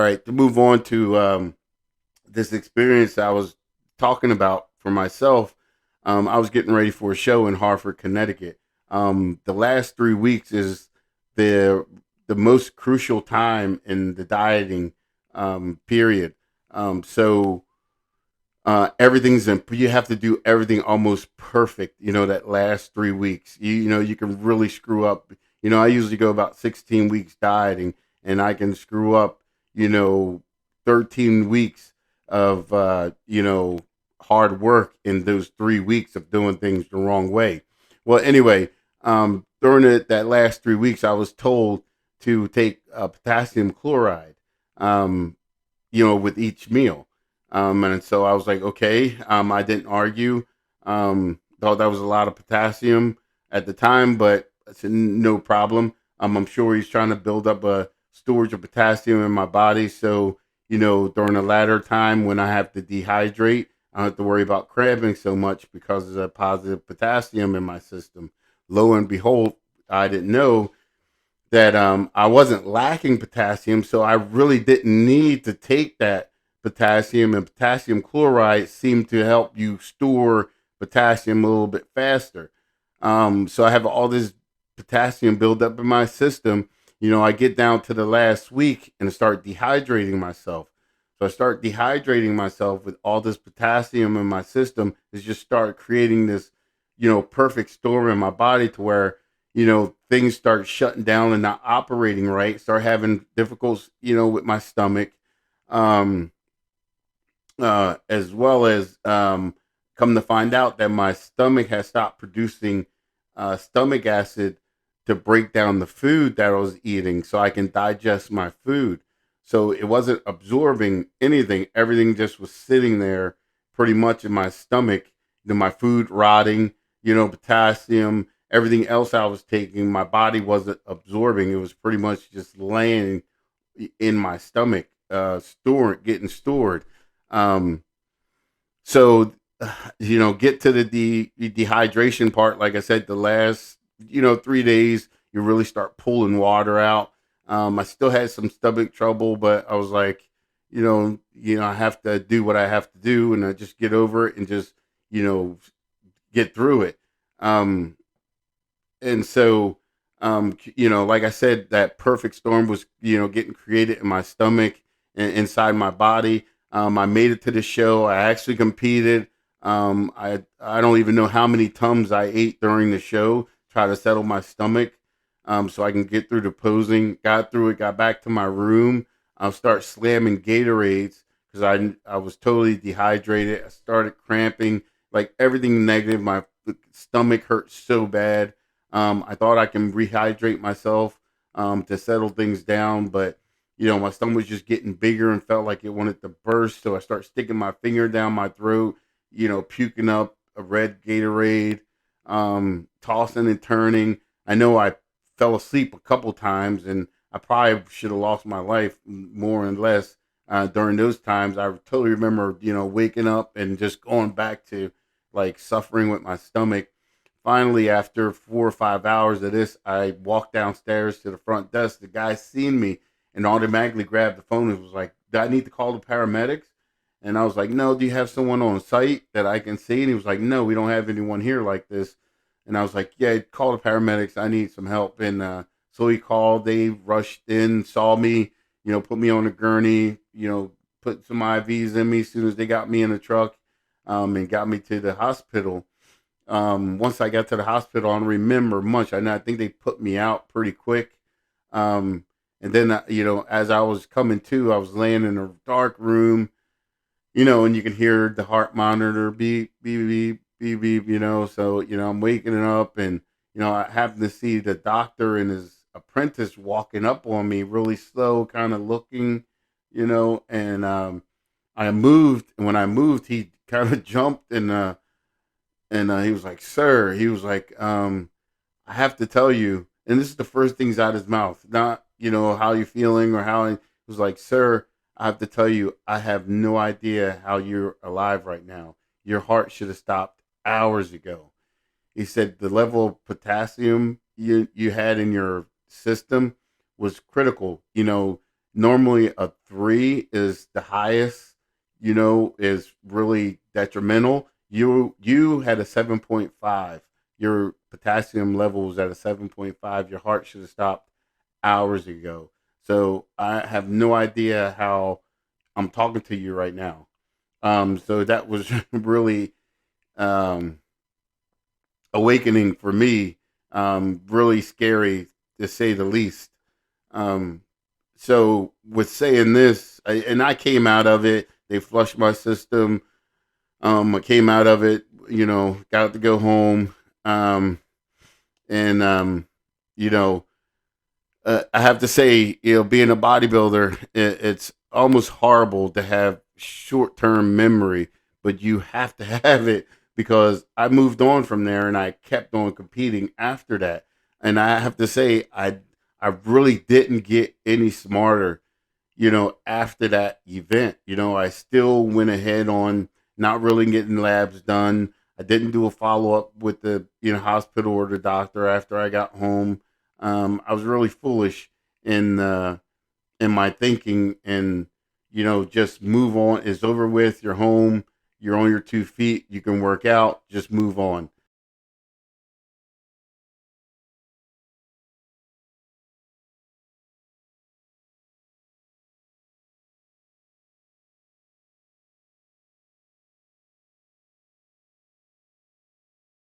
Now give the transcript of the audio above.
right, to move on to this experience I was talking about for myself. I was getting ready for a show in Hartford, Connecticut. The last 3 weeks is the the most crucial time in the dieting period. So everything's in. You have to do everything almost perfect. That last 3 weeks. You can really screw up. I usually go about 16 weeks dieting, and I can screw up. You know, 13 weeks of hard work in those 3 weeks of doing things the wrong way. Well, anyway, during that last 3 weeks, I was told to take potassium chloride. Um, with each meal. And so I was like, okay. I didn't argue. Thought that was a lot of potassium at the time, but I said no problem. I'm sure he's trying to build up a storage of potassium in my body. So, during the latter time when I have to dehydrate, I don't have to worry about cramping so much because of the positive potassium in my system. Lo and behold, I didn't know that I wasn't lacking potassium, so I really didn't need to take that potassium. And potassium chloride seemed to help you store potassium a little bit faster. So I have all this potassium build up in my system. I get down to the last week and start dehydrating myself. So I start dehydrating myself with all this potassium in my system. Is just start creating this, perfect storm in my body to where things start shutting down and not operating right. Start having difficulties, with my stomach, um, as well as come to find out that my stomach has stopped producing stomach acid to break down the food that I was eating, so I can digest my food. So it wasn't absorbing anything; everything just was sitting there, pretty much in my stomach. My food rotting, potassium, everything else I was taking, my body wasn't absorbing. It was pretty much just laying in my stomach, getting stored. Um, so, get to the dehydration part. Like I said, the last, 3 days, you really start pulling water out. I still had some stomach trouble, but I was like, I have to do what I have to do, and I just get over it and just, you know, get through it. Um, and so, like I said, that perfect storm was, getting created in my stomach and inside my body. I made it to the show. I actually competed. I don't even know how many tums I ate during the show. Try to settle my stomach, so I can get through the posing. Got through it. Got back to my room. I'll start slamming Gatorades because I was totally dehydrated. I started cramping, like everything negative. My stomach hurt so bad. I thought I can rehydrate myself to settle things down, but my stomach was just getting bigger and felt like it wanted to burst. So I start sticking my finger down my throat, puking up a red Gatorade, tossing and turning. I know I fell asleep a couple times, and I probably should have lost my life more and less during those times. I totally remember, waking up and just going back to like suffering with my stomach. Finally, after 4 or 5 hours of this, I walked downstairs to the front desk. The guy seen me and automatically grabbed the phone and was like, "Do I need to call the paramedics?" And I was like, "No, do you have someone on site that I can see?" And he was like, "No, we don't have anyone here like this." And I was like, "Yeah, call the paramedics. I need some help." And so he called. They rushed in, saw me, put me on a gurney, put some IVs in me as soon as they got me in the truck, and got me to the hospital. Once I got to the hospital, I don't remember much. I think they put me out pretty quick. Um, and then, as I was coming to, I was laying in a dark room, and you can hear the heart monitor beep, beep, beep, beep, beep, So, I'm waking up and, I happen to see the doctor and his apprentice walking up on me really slow, kind of looking, and I moved. And when I moved, he kind of jumped and he was like, "Sir," he was like, "I have to tell you," and this is the first things out of his mouth, not how you feeling or how. He was like, "Sir, I have to tell you, I have no idea how you're alive right now. Your heart should have stopped hours ago." He said the level of potassium you had in your system was critical. Normally a 3 is the highest, is really detrimental. You had a 7.5. Your potassium levels at a 7.5. Your heart should have stopped hours ago. So I have no idea how I'm talking to you right now. So that was really um, awakening for me. Really scary to say the least. Um, so with saying this, and I came out of it. They flushed my system. I came out of it. Got to go home. And you know, I have to say, being a bodybuilder, it's almost horrible to have short term memory, but you have to have it because I moved on from there and I kept on competing after that. And I have to say, I really didn't get any smarter, after that event. I still went ahead on not really getting labs done. I didn't do a follow up with the hospital or the doctor after I got home. I was really foolish in my thinking, and just move on. It's over with. You're home. You're on your 2 feet. You can work out. Just move on.